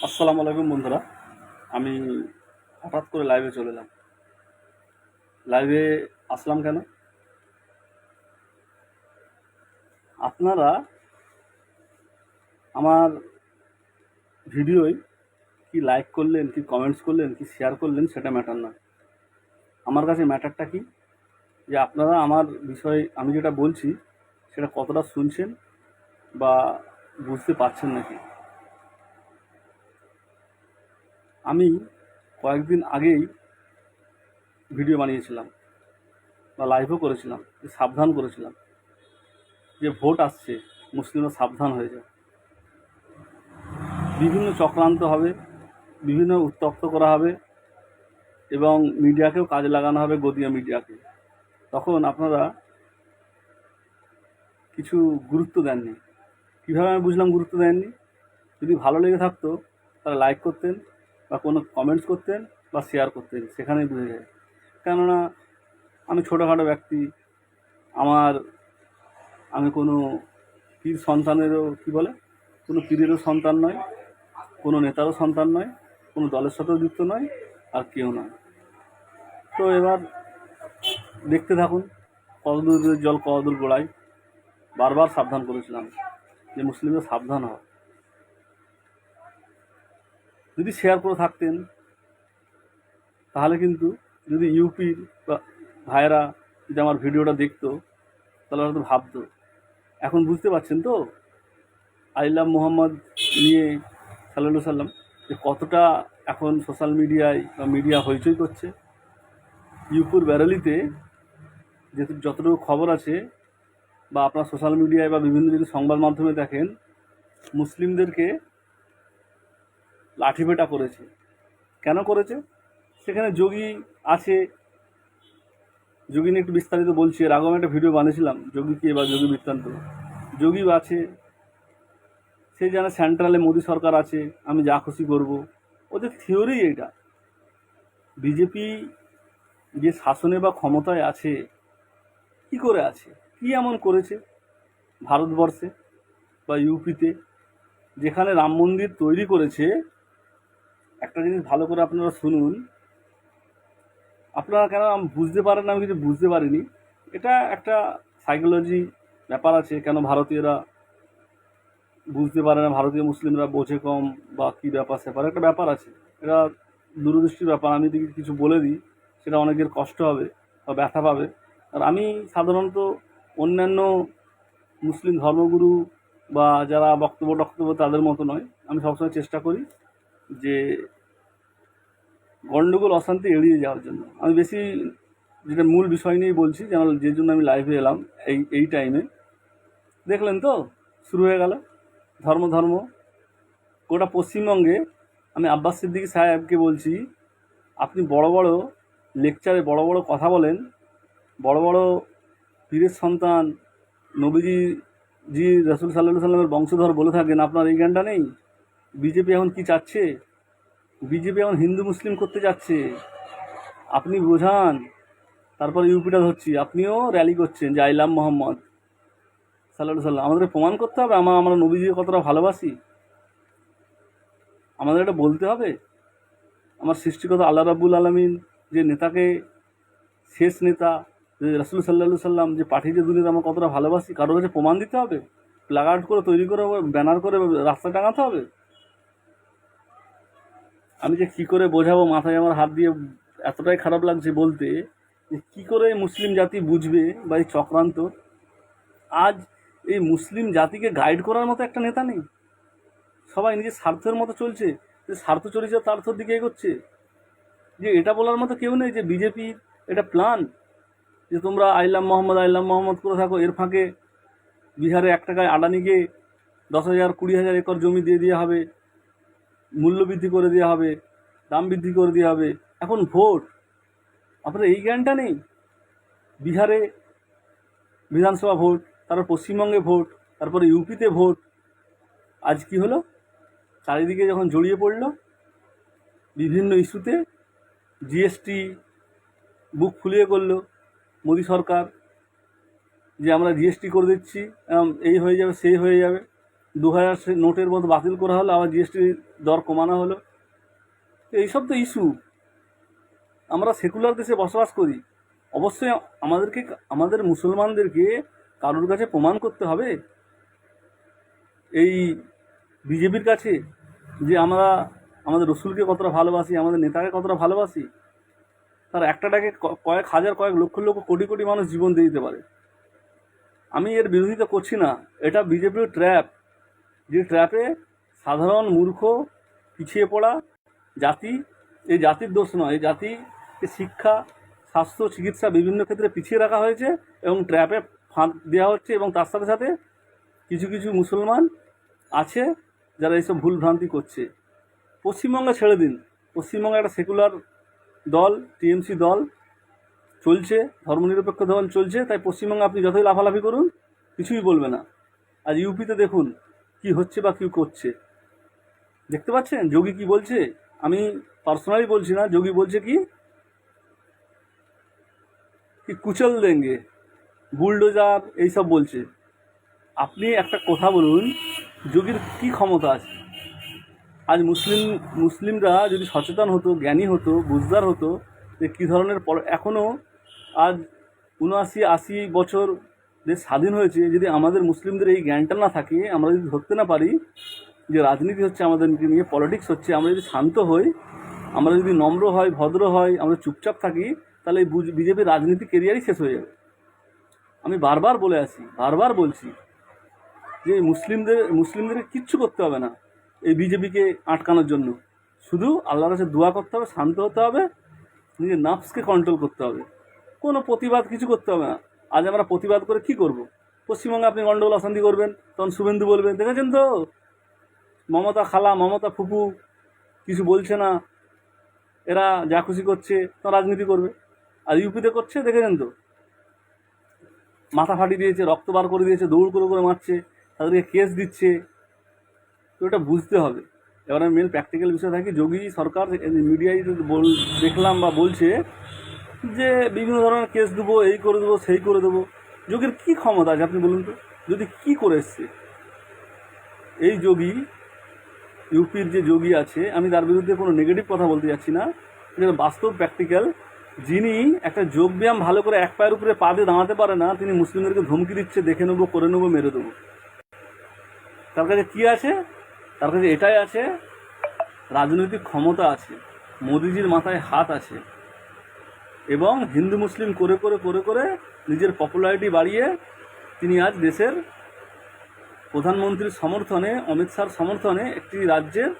আসসালামু আলাইকুম বন্ধুরা। আমি হঠাৎ করে লাইভে চলে এলাম। লাইভে আসলাম কেন? আপনারা আমার ভিডিওয় কি লাইক করলেন, কি কমেন্টস করলেন, কি শেয়ার করলেন সেটা ম্যাটার না। আমার কাছে ম্যাটারটা কি, যে আপনারা আমার বিষয়ে আমি যেটা বলছি সেটা কতটা শুনছেন বা বুঝতে পারছেন নাকি। আমি কয়েকদিন আগেই ভিডিও বানিয়েছিলাম বা লাইভও করেছিলাম, সাবধান করেছিলাম যে ভোট আসছে, মুসলিমরা সাবধান হয়ে যায়। বিভিন্ন চক্রান্ত হবে, বিভিন্ন উত্তপ্ত করা হবে এবং মিডিয়াকেও কাজে লাগানো হবে, গদিয়া মিডিয়াকে। তখন আপনারা কিছু গুরুত্ব দেননি। কীভাবে আমি বুঝলাম গুরুত্ব দেননি? যদি ভালো লেগে থাকতো তাহলে লাইক করতেন বা কোনো কমেন্টস করতেন বা শেয়ার করতেন, সেখানেই বুঝে যায়। কেননা আমি ছোটোখাটো ব্যক্তি, আমার আমি কোনো পীর সন্তানেরও কোনো পীরেরও সন্তান নয়, কোনো নেতারও সন্তান নয়, কোনো দলের সাথেও যুক্ত নয়, আর কেউ নয়। তো এবার দেখতে থাকুন কতদূর জল কতদূর গোড়ায়। বারবার সাবধান করেছিলাম যে মুসলিমরা সাবধান হয়। যদি শেয়ার করে থাকতেন তাহলে কিন্তু, যদি ইউপির বা ভাইয়েরা যদি আমার ভিডিওটা দেখতো তাহলে হয়তো ভাবতো। এখন বুঝতে পারছেন তো আইলাম মোহাম্মদ নিয়ে সাল্লাল্লাহু সাল্লাম যে কতটা এখন সোশ্যাল মিডিয়ায় বা মিডিয়া হইচই করছে। ইউপির ব্যারেলিতে যতটুকু খবর আছে বা আপনার সোশ্যাল মিডিয়ায় বা বিভিন্ন যদি সংবাদ মাধ্যমে দেখেন, মুসলিমদেরকে লাঠিপেটা করেছে। কেন করেছে? সেখানে যোগী আছে, যোগী নিয়ে একটু বিস্তারিত বলছি। এর আগেও একটা ভিডিও বানিয়েছিলাম যোগীকে বা যোগী বৃত্তান্ত। যোগী আছে, সে জানে সেন্ট্রালে মোদী সরকার আছে, আমি যা খুশি করব। ওদের থিওরি এইটা। বিজেপি যে শাসনে বা ক্ষমতায় আছে, কি করে আছে, কি এমন করেছে ভারতবর্ষে বা ইউপিতে, যেখানে রাম মন্দির তৈরি করেছে। একটা জিনিস ভালো করে আপনারা শুনুন, আপনারা কেন বুঝতে পারেন না, আমি কিছু বুঝতে পারিনি। এটা একটা সাইকোলজি ব্যাপার আছে, কেন ভারতীয়রা বুঝতে পারে না, ভারতীয় মুসলিমরা বোঝে কম বা কী ব্যাপার স্যাপার একটা ব্যাপার আছে। এটা দূরদৃষ্টির ব্যাপার। আমি যদি কিছু বলে দিই সেটা অনেকের কষ্ট হবে বা ব্যথা পাবে। আর আমি সাধারণত অন্যান্য মুসলিম ধর্মগুরু বা যারা বক্তব্য তাদের মতো নয়। আমি সবসময় চেষ্টা করি যে গণ্ডগোল অশান্তি এড়িয়ে যাওয়ার জন্য। আমি বেশি যেটা মূল বিষয় নিয়েই বলছি, যে জন্য আমি লাইভে এলাম এই টাইমে। দেখলেন তো শুরু হয়ে গেল ধর্ম। গোটা পশ্চিমবঙ্গে আমি আব্বাস সিদ্দিকী সাহেবকে বলছি, আপনি বড় বড় লেকচারে বড় বড় কথা বলেন, বড় বড় পীরের সন্তান নবীজি রাসূল সাল্লাল্লাহু আলাইহি সাল্লামের বংশধর বলে থাকেন, আপনার এই জ্ঞানটা নেই? বিজেপি এখন কি চাচ্ছে? বিজেপি এখন হিন্দু মুসলিম করতে যাচ্ছে। আপনি বোঝান। তারপর ইউপিটা ধরছি, আপনিও র্যালি করছেন যে আইলাম মোহাম্মদ সাল্লাল্লাহু সাল্লাম। আমাদের প্রমাণ করতে হবে আমরা নবীজিকে কতটা ভালোবাসি। আমাদের এটা বলতে হবে। আমার সৃষ্টিকর্তা আল্লাহ রাব্বুল আলামিন যে নেতাকে, শেষ নেতা যে রাসূল সাল্লাল্লাহু সাল্লাম যে পাঠিয়ে দুনিয়াতে, আমরা কতটা ভালোবাসি, কারোর কাছে প্রমাণ দিতে হবে? প্লাকার্ড করে তৈরি করে ব্যানার করে রাস্তায় টাঙাতে হবে? আমি যে কী করে বোঝাবো, মাথায় আমার হাত দিয়ে এতটাই খারাপ লাগছে বলতে, যে কী করে মুসলিম জাতি বুঝবে বা এই চক্রান্ত। আজ এই মুসলিম জাতিকে গাইড করার মতো একটা নেতা নেই। সবাই নিজের স্বার্থের মতো চলছে, যে স্বার্থ চরিতার্থর দিকে এগোচ্ছে। যে এটা বলার মতো কেউ নেই যে বিজেপির এটা প্ল্যান যে তোমরা আইলাম মোহাম্মদ করে থাকো। এর ফাঁকে বিহারে 1 টাকায় আদানিকে 10,000 20,000 একর জমি দিয়ে দেওয়া হবে, মূল্য বৃদ্ধি করে দেওয়া হবে, দাম বৃদ্ধি করে দেওয়া হবে। এখন ভোট, আপনার এই জ্ঞানটা নেই? বিহারে বিধানসভা ভোট, তারপর পশ্চিমবঙ্গে ভোট, তারপরে ইউপিতে ভোট। আজ কি হলো? চারিদিকে যখন জড়িয়ে পড়ল বিভিন্ন ইস্যুতে, জিএসটি বুক ফুলিয়ে করলো মোদী সরকার, যে আমরা জিএসটি করে দিচ্ছি, এই হয়ে যাবে সেই হয়ে যাবে। 2000 নোটের মতো বাতিল করা হলো, আবার জিএসটি দর কমানো হলো। এইসব তো ইস্যু। আমরা সেকুলার দেশে বসবাস করি, অবশ্যই আমাদেরকে, আমাদের মুসলমানদেরকে কারোর কাছে প্রমাণ করতে হবে এই বিজেপির কাছে যে আমরা আমাদের রসুলকে কতটা ভালোবাসি, আমাদের নেতাকে কতটা ভালোবাসি। তার একটাকে কয়েক হাজার, কয়েক লক্ষ লক্ষ, কোটি কোটি মানুষ জীবন দিয়ে দিতে পারে। আমি এর বিরোধিতা করছি না, এটা বিজেপির ট্র্যাপ, যে ট্র্যাপে সাধারণ মূর্খ পিছিয়ে পড়া জাতি, এই জাতির দোষ নয়, এই জাতিকে শিক্ষা, স্বাস্থ্য, চিকিৎসা বিভিন্ন ক্ষেত্রে পিছিয়ে রাখা হয়েছে এবং ট্র্যাপে ফাঁদ দেওয়া হচ্ছে। এবং তার সাথে সাথে কিছু কিছু মুসলমান আছে যারা এইসব ভুল ভ্রান্তি করছে। পশ্চিমবঙ্গে ছেড়ে দিন, পশ্চিমবঙ্গে একটা সেকুলার দল, টিএমসি দল চলছে, ধর্মনিরপেক্ষ দল চলছে, তাই পশ্চিমবঙ্গে আপনি যতই লাফালাফি করুন কিছুই বলবে না। আজ ইউপিতে দেখুন কি হচ্ছে বা কী করছে, দেখতে পাচ্ছেন যোগী কি বলছে। আমি পার্সোনালি বলছি না, যোগী বলছে কি কুচল দেঙ্গে, বুলডোজার এইসব বলছে। আপনি একটা কথা বলুন, যোগীর কি ক্ষমতা আছে? আজ মুসলিমরা যদি সচেতন হতো, জ্ঞানী হতো, বুঝদার হতো যে কী ধরনের এখনও আজ 79-80 বছর দেশ স্বাধীন হয়েছে, যদি আমাদের মুসলিমদের এই জ্ঞানটা না থাকে, আমরা যদি ধরতে না পারি যে রাজনীতি হচ্ছে আমাদেরকে নিয়ে, পলিটিক্স হচ্ছে, আমরা যদি শান্ত হই, আমরা যদি নম্র হয়, ভদ্র হয়, আমরা চুপচাপ থাকি, তাহলে এই বিজেপির রাজনীতি কেরিয়ারই শেষ হয়ে যাবে। আমি বারবার বলে আসি, বারবার বলছি যে মুসলিমদের কিচ্ছু করতে হবে না এই বিজেপিকে আটকানোর জন্য। শুধু আল্লাহর কাছে দোয়া করতে হবে, শান্ত হতে হবে, নিজের নাফসকে কন্ট্রোল করতে হবে, কোনো প্রতিবাদ কিছু করতে হবে না। আজ আমরা প্রতিবাদ করে কি করব? পশ্চিমবঙ্গে আপনি গণ্ডগোল অশান্তি করবেন, তখন শুভেন্দু বলবেন দেখেছেন তো মমতা খালা, মমতা ফুপু কিছু বলছে না, এরা যা খুশি করছে, তো রাজনীতি করবে। আর ইউপিতে করছে দেখেছেন তো, মাথা ফাটিয়ে দিয়েছে, রক্ত বার করে দিয়েছে, দৌড় করে করে মারছে, তাদেরকে কেস দিচ্ছে। তো এটা বুঝতে হবে। এবার আমি মেন প্র্যাকটিক্যাল বিষয় থাকি, যোগী সরকার মিডিয়ায় দেখলাম বা বলছে যে বিভিন্ন ধরনের কেস দেবো, এই করে দেবো, সেই করে দেবো। যোগীর কী ক্ষমতা আছে আপনি বলুন তো? যদি কী করে এসছে এই যোগী, ইউপির যে যোগী আছে, আমি তার বিরুদ্ধে কোনো নেগেটিভ কথা বলতে যাচ্ছি না, এটা বাস্তব প্র্যাকটিক্যাল। যিনি একটা যোগব্যায়াম ভালো করে এক পায়ের উপরে পা দিয়ে দাঁড়াতে পারে না, তিনি মুসলিমদেরকে ধমকি দিচ্ছে দেখে নেবো, করে নেবো, মেরে দেবো। তার কাছে কী আছে? তার কাছে এটাই আছে, রাজনৈতিক ক্ষমতা আছে, মোদিজির মাথায় হাত আছে, এবং হিন্দু মুসলিম করে করে করে করে নিজের পপুলারিটি বাড়িয়ে তিনি আজ দেশের প্রধানমন্ত্রীর সমর্থনে, অমিত শাহর সমর্থনে একটি রাজ্যের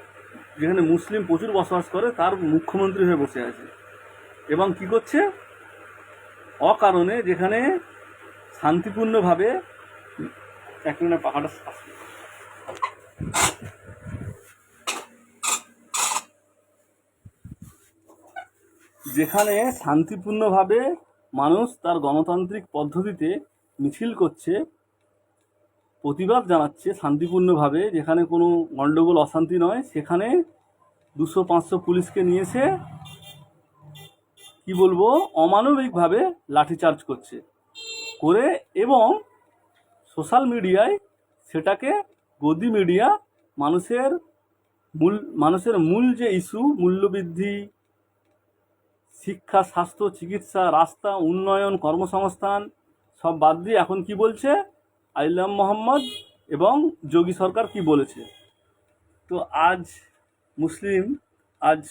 যেখানে মুসলিম প্রচুর বসবাস করে তার মুখ্যমন্ত্রী হয়ে বসে আছে। এবং কি করছে? অকারণে, যেখানে শান্তিপূর্ণভাবে, এক মিনিট পাখাটা, যেখানে শান্তিপূর্ণভাবে মানুষ তার গণতান্ত্রিক পদ্ধতিতে মিছিল করছে, প্রতিবাদ জানাচ্ছে শান্তিপূর্ণভাবে, যেখানে কোনো গণ্ডগোল অশান্তি নয়, সেখানে 200-500 পুলিশকে নিয়েছে কি বলবো, অমানবিকভাবে লাঠিচার্জ করছে করে, এবং সোশ্যাল মিডিয়ায় সেটাকে গদি মিডিয়া মানুষের মূল যে ইস্যু, মূল্যবৃদ্ধি, শিক্ষা, স্বাস্থ্য, চিকিৎসা, রাস্তা, উন্নয়ন, কর্মসংস্থান সব বাদ দিয়ে এখন কি বলছে? আইলাম মোহাম্মদ এবং যোগী সরকার কি বলেছে। তো আজ আজ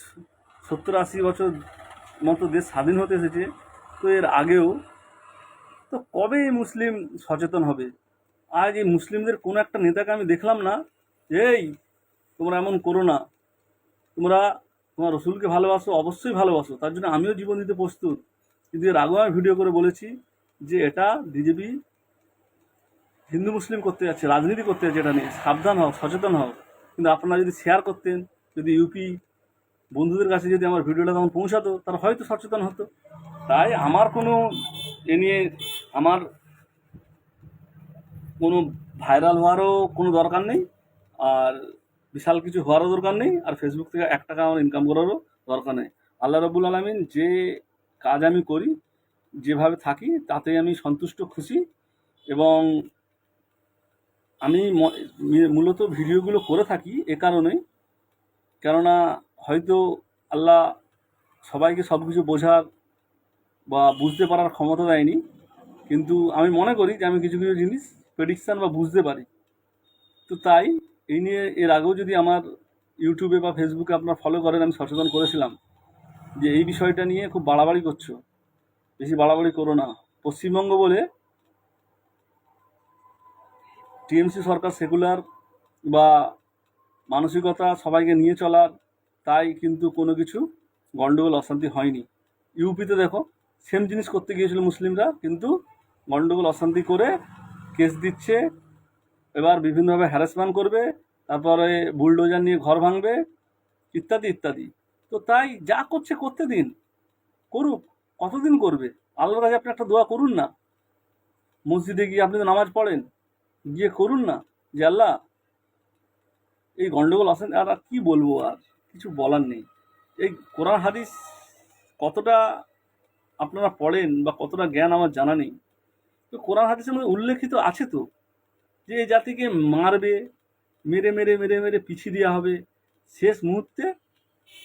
70-80 বছর মতো দেশ স্বাধীন হতে এসেছে, তো এর আগেও তো কবে এই মুসলিম সচেতন হবে? আজ এই মুসলিমদের কোনো একটা নেতাকে আমি দেখলাম না, এই তোমরা এমন করো না, তোমার রসুলকে ভালোবাসো, অবশ্যই ভালোবাসো, তার জন্য আমিও জীবন দিতে প্রস্তুত। কিন্তু এর আগেও আমি ভিডিও করে বলেছি যে এটা বিজেপি হিন্দু মুসলিম করতে যাচ্ছে, রাজনীতি করতে যাচ্ছে, এটা নিয়ে সাবধান হও, সচেতন হও। কিন্তু আপনারা যদি শেয়ার করতেন, যদি ইউপি বন্ধুদের কাছে যদি আমার ভিডিওটা তখন পৌঁছাতো, তারা হয়তো সচেতন হতো। তাই আমার কোনো এ নিয়ে আমার কোনো ভাইরাল হওয়ারও কোনো দরকার নেই, আর বিশাল কিছু হওয়ারও দরকার নেই, আর ফেসবুক থেকে 1 টাকা আমার ইনকাম করারও দরকার নেই। আল্লাহ রাব্বুল আলামিন যে কাজ আমি করি, যেভাবে থাকি, তাতেই আমি সন্তুষ্ট, খুশি। এবং আমি মূলত ভিডিওগুলো করে থাকি এ কারণেই, কেননা হয়তো আল্লাহ সবাইকে সব কিছু বোঝার বা বুঝতে পারার ক্ষমতা দেয়নি, কিন্তু আমি মনে করি যে আমি কিছু কিছু জিনিস প্রেডিকশান বা বুঝতে পারি। তো তাই এই নিয়ে এর আগেও যদি আমার ইউটিউবে বা ফেসবুকে আপনারা ফলো করেন, আমি সচেতন করেছিলাম যে এই বিষয়টা নিয়ে খুব বাড়াবাড়ি করছো, বেশি বাড়াবাড়ি করো না। পশ্চিমবঙ্গ বলে টিএমসি সরকার সেকুলার বা মানসিকতা সবাইকে নিয়ে চলার, তাই কিন্তু কোনো কিছু গণ্ডগোল অশান্তি হয়নি। ইউপিতে দেখো সেম জিনিস করতে গিয়েছিল মুসলিমরা, কিন্তু গণ্ডগোল অশান্তি করে কেস দিচ্ছে, এবার বিভিন্নভাবে হ্যারাসমেন্ট করবে, তারপরে বুলডোজার নিয়ে ঘর ভাঙবে, ইত্যাদি ইত্যাদি। তো তাই যা করছে করতে দিন, করুক, কতদিন করবে? আল্লাহর কাছে আপনি একটা দোয়া করুন না, মসজিদে গিয়ে আপনি তো নামাজ পড়েন, গিয়ে করুন না যে আল্লাহ এই গণ্ডগোল আসেন। আর কি বলবো, আর কিছু বলার নেই। এই কোরআন হাদিস কতটা আপনারা পড়েন বা কতটা জ্ঞান আমার জানা নেই, তো কোরআন হাদিসের মধ্যে উল্লেখিত আছে তো যে এই জাতিকে মারবে, মেরে মেরে মেরে মেরে পিছিয়ে দেওয়া হবে শেষ মুহূর্তে।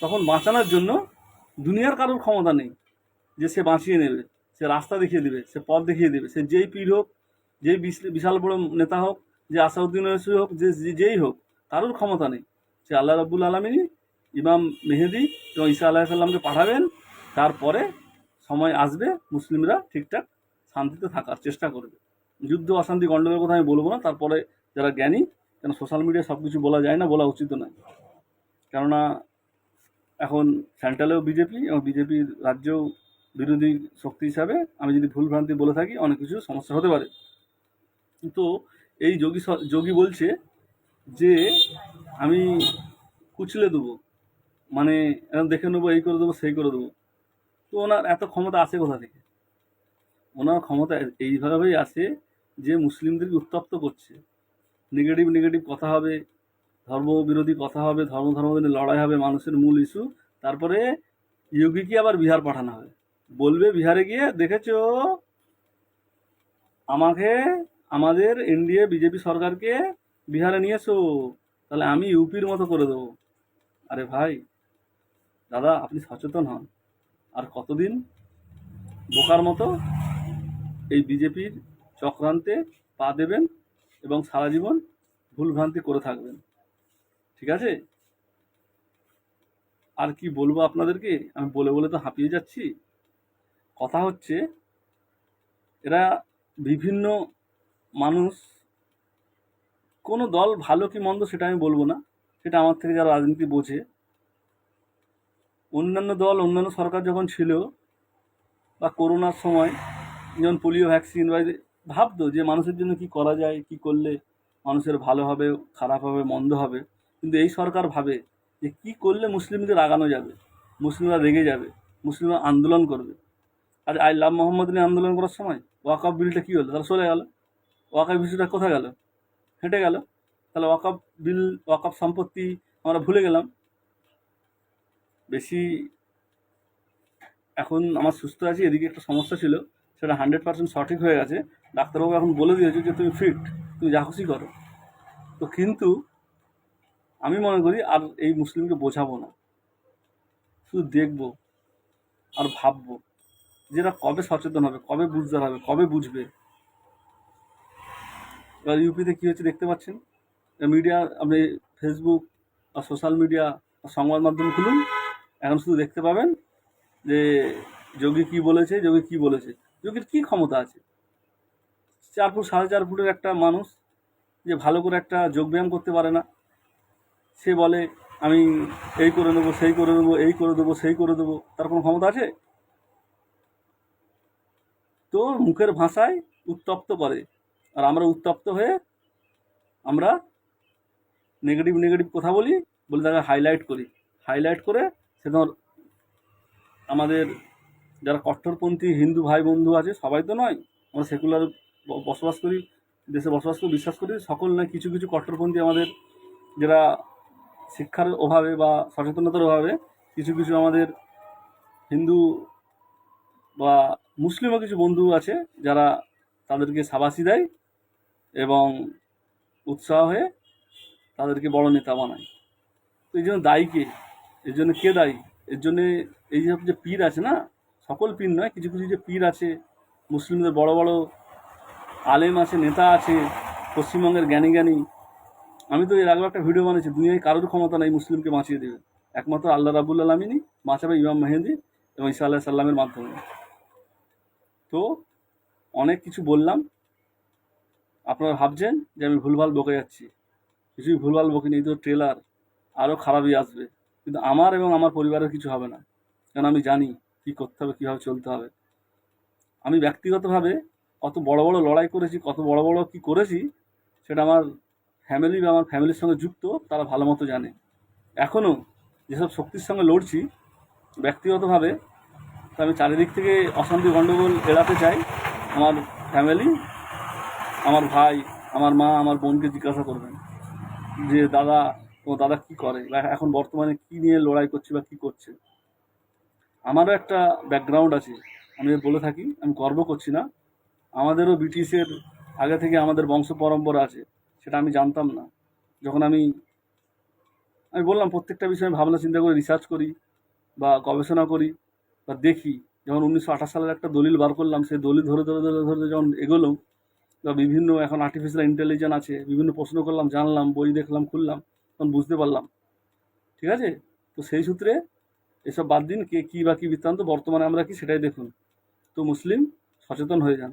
তখন বাঁচানোর জন্য দুনিয়ার কারোর ক্ষমতা নেই যে সে বাঁচিয়ে নেবে, সে রাস্তা দেখিয়ে দেবে, সে পথ দেখিয়ে দেবে, সে যেই পীর হোক, যেই বিশাল বড় নেতা হোক, যে আসাউদ্দিন ওয়াইসি হোক, যেই হোক, কারোর ক্ষমতা নেই। সে আল্লাহ রাব্বুল আলামিনই ইমাম মেহেদি এবং ঈসা আলাইহিস সালামকে পাঠাবেন। তারপরে সময় আসবে, মুসলিমরা ঠিকঠাক শান্তিতে থাকার চেষ্টা করবে। যুদ্ধ অশান্তি গণ্ডগোলের কথা আমি বলবো না। তারপরে যারা জ্ঞানী, কেন সোশ্যাল মিডিয়ায় সব কিছু বলা যায় না, বলা উচিত নয়। কেননা এখন সেন্ট্রালেও বিজেপি এবং বিজেপির রাজ্যেও বিরোধী শক্তি হিসাবে আমি যদি ভুলভ্রান্তি বলে থাকি, অনেক কিছু সমস্যা হতে পারে। তো এই যোগী বলছে যে আমি কুচলে দেবো, মানে এরকম দেখে নেবো, এই করে দেবো, সেই করে দেবো। তো ওনার এত ক্ষমতা আছে কোথা থেকে? ওনার ক্ষমতা এইভাবেই আছে যে মুসলিমদেরকে উত্তপ্ত করছে, নেগেটিভ নেগেটিভ কথা হবে, ধর্মবিরোধী কথা হবে, ধর্ম নিয়ে লড়াই হবে, মানুষের মূল ইস্যু। তারপরে ইয়োগীকে আবার বিহার পাঠানো হবে, বলবে বিহারে গিয়ে দেখেছো আমাকে, আমাদের এনডিএ বিজেপি সরকারকে বিহারে নিয়েছো, তাহলে আমি ইউপির মতো করে দেবো। আরে ভাই, দাদা আপনি সচেতন হন। আর কতদিন বোকার মতো এই বিজেপির চক্রান্তে পা দেবেন এবং সারা জীবন ভুলভ্রান্তি করে থাকবেন? ঠিক আছে? আর কি বলবো আপনাদেরকে, আমি বলে বলে তো হাঁপিয়ে যাচ্ছি। কথা হচ্ছে এরা বিভিন্ন মানুষ, কোনো দল ভালো কি মন্দ সেটা আমি বলবো না, সেটা আমার থেকে যারা রাজনীতি বোঝে। অন্যান্য দল, অন্যান্য সরকার যখন ছিল, বা করোনার সময় যেমন পোলিও ভ্যাকসিন বা ভাবতো যে মানুষের জন্য কি করা যায়, কি করলে মানুষের ভালো হবে, খারাপ হবে, মন্দ হবে। কিন্তু এই সরকার ভাবে যে কি করলে মুসলিমদের আগানো যাবে, মুসলিমরা রেগে যাবে, মুসলিমরা আন্দোলন করবে। আর আই লাভ মোহাম্মদ নিয়ে আন্দোলন করার সময় ওয়াকআপ বিলটা কী হলো? তারা চলে গেল, ওয়াকআপ বিষয়টা কোথায় গেল? হেঁটে গেল। তাহলে ওয়াকআপ বিল, ওয়াকআপ সম্পত্তি আমরা ভুলে গেলাম। বেশি এখন আমার সুস্থ আছি, এদিকে একটা সমস্যা ছিল, সেটা 100% সঠিক হয়ে গেছে। ডাক্তারবাবু এখন বলে দিয়েছে যে তুমি ফিট, তুমি যা খুশি করো। তো কিন্তু আমি মনে করি আর এই মুসলিমকে বোঝাবো না, শুধু দেখবো আর ভাববো যে এরা কবে সচেতন হবে, কবে বুঝতে হবে, কবে বুঝবে। এবার ইউপিতে কী হচ্ছে দেখতে পাচ্ছেন। মিডিয়া, আপনি ফেসবুক বা সোশ্যাল মিডিয়া বা সংবাদ মাধ্যম খুলুন, এখন শুধু দেখতে পাবেন যে যোগী কী বলেছে, যোগী কী বলেছে। যোগীর কী ক্ষমতা আছে? 4 ফুট 4.5 ফুটের একটা মানুষ, যে ভালো করে একটা যোগব্যায়াম করতে পারে না, সে বলে আমি এই করে দেবো, সেই করে দেবো, এই করে দেবো, সেই করে দেবো। তার কোনো ক্ষমতা আছে? তো মুখের ভাষায় উত্তপ্ত করে, আর আমরা উত্তপ্ত হয়ে আমরা নেগেটিভ নেগেটিভ কথা বলি, বলে তাকে হাইলাইট করি। হাইলাইট করে সে তোমার আমাদের যারা কট্টরপন্থী হিন্দু ভাই বন্ধু আছে, সবাই তো নয়, আমরা সেকুলার বসবাস করি, দেশে বসবাস করি, বিশ্বাস করি, সকল নয়, কিছু কিছু কট্টরপন্থী আমাদের, যারা শিক্ষার অভাবে বা সচেতনতার অভাবে, কিছু কিছু আমাদের হিন্দু বা মুসলিমও কিছু বন্ধু আছে যারা তাদেরকে শাবাশি দেয় এবং উৎসাহ হয়ে তাদেরকে বড় নেতা বানায়। তো এই জন্য দায়ী কে? এর জন্য কে দায়ী? এর জন্যে এই যে পীর আছে না, সকল পীর নয়, কিছু কিছু যে পীর আছে, মুসলিমদের বড় বড় আলেম আছে, নেতা আছে, পশ্চিমবঙ্গের জ্ঞানী জ্ঞানী। আমি তো এর আগেও একটা ভিডিও বানিয়েছি, দুনিয়ায় কারোর ক্ষমতা নেই মুসলিমকে বাঁচিয়ে দেবে, একমাত্র আল্লাহ রাবুল আলমিনই বাঁচাবে ইমাম মেহেদি এবং ঈসা আলাইহিস সালামের মাধ্যমে। তো অনেক কিছু বললাম, আপনারা ভাবছেন যে আমি ভুলভাল বকে যাচ্ছি, কিছুই ভুলভাল বকিনি, এই তো ট্রেলার, আরও খারাপই আসবে, কিন্তু আমার এবং আমার পরিবারের কিছু হবে না, কারণ আমি জানি কী করতে হবে, কীভাবে চলতে হবে। আমি ব্যক্তিগতভাবে কত বড় বড় লড়াই করেছি, কত বড় বড় কী করেছি, সেটা আমার ফ্যামিলি বা আমার ফ্যামিলির সঙ্গে যুক্ত তারা ভালো মতো জানে। এখনও যেসব শক্তির সঙ্গে লড়ছি ব্যক্তিগতভাবে, তো আমি চারিদিক থেকে অশান্তি গণ্ডগোল এড়াতে চাই। আমার ফ্যামিলি, আমার ভাই, আমার মা, আমার বোনকে জিজ্ঞাসা করবেন যে দাদা, ও দাদা কী করে বা এখন বর্তমানে কী নিয়ে লড়াই করছে বা কী করছে। আমারও একটা ব্যাকগ্রাউন্ড আছে, আমি বলে থাকি, আমি গর্ব করছি না, আমাদেরও ব্রিটিশের আগে থেকে আমাদের বংশ পরম্পরা আছে, সেটা আমি জানতাম না। যখন আমি বললাম প্রত্যেকটা বিষয়ে ভাবনা চিন্তা করে রিসার্চ করি বা গবেষণা করি বা দেখি, যখন 1928 সালের একটা দলিল বার করলাম, সেই দলিল ধরে ধরে ধরে ধরে যখন এগোলাম, বা বিভিন্ন এখন আর্টিফিশিয়াল ইন্টেলিজেন্স আছে, বিভিন্ন প্রশ্ন করলাম, জানলাম, বই দেখলাম, খুললাম, তখন বুঝতে পারলাম। ঠিক আছে, তো সেই সূত্রে এসব বাদ দিন, কে কী বা কী বৃত্তান্ত, বর্তমানে আমরা কি সেটাই দেখুন। তো মুসলিম সচেতন হয়ে যান,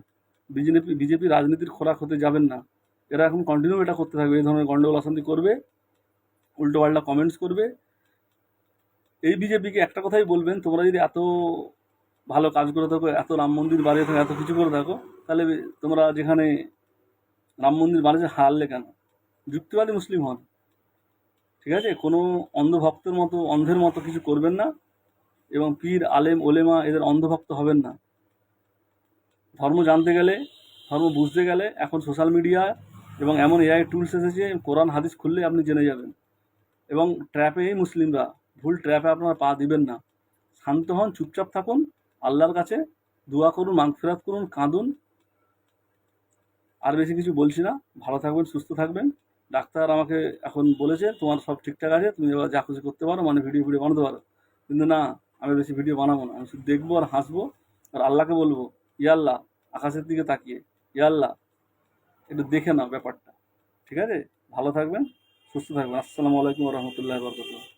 বিজেপি রাজনীতির খোরাক হতে যাবেন না। এরা এখন কন্টিনিউ এটা করতে থাকবে, এই ধরনের গণ্ডগোল অশান্তি করবে, উল্টোপাল্টা কমেন্টস করবে। এই বিজেপিকে একটা কথাই বলবেন, তোমরা যদি এত ভালো কাজ করে থাকো, এত রাম মন্দির বানিয়ে থাকো, এত কিছু করে থাকো, তাহলে তোমরা যেখানে রাম মন্দির বানিয়েছে হারলে কেন? যুক্তিবাদী মুসলিম হন, ঠিক আছে? কোনো অন্ধভক্তের মতো, অন্ধের মতো কিছু করবেন না, এবং পীর, আলেম, ওলেমা এদের অন্ধভক্ত হবেন না। ধর্ম জানতে গেলে, ধর্ম বুঝতে গেলে এখন সোশ্যাল মিডিয়া এবং এমন এআই টুলস এসেছে, কোরআন হাদিস খুললে আপনি জেনে যাবেন। এবং ট্র্যাপে এই মুসলিমরা, ভুল ট্র্যাপে আপনারা পা দিবেন না। শান্ত হন, চুপচাপ থাকুন, আল্লাহর কাছে দোয়া করুন, মাগফিরাত করুন, কাঁদুন। আর বেশি কিছু বলছি না, ভালো থাকবেন, সুস্থ থাকবেন। ডাক্তার আমাকে এখন বলেছে তোমার সব ঠিকঠাক আছে, তুমি এবার যা খুশি করতে পারো, মানে ভিডিও বানাতে পারো। কিন্তু না, আমি বেশি ভিডিও বানাবো না, আমি শুধু দেখবো আর হাসবো, আর আল্লাহকে বলবো, ইয়া আল্লাহ, আকাশের দিকে তাকিয়ে, ইয়া আল্লাহ, একটু দেখে নাও ব্যাপারটা। ঠিক আছে, ভালো থাকবেন, সুস্থ থাকবেন। আসসালামু আলাইকুম রহমতুল্লাহ বরকতুহ।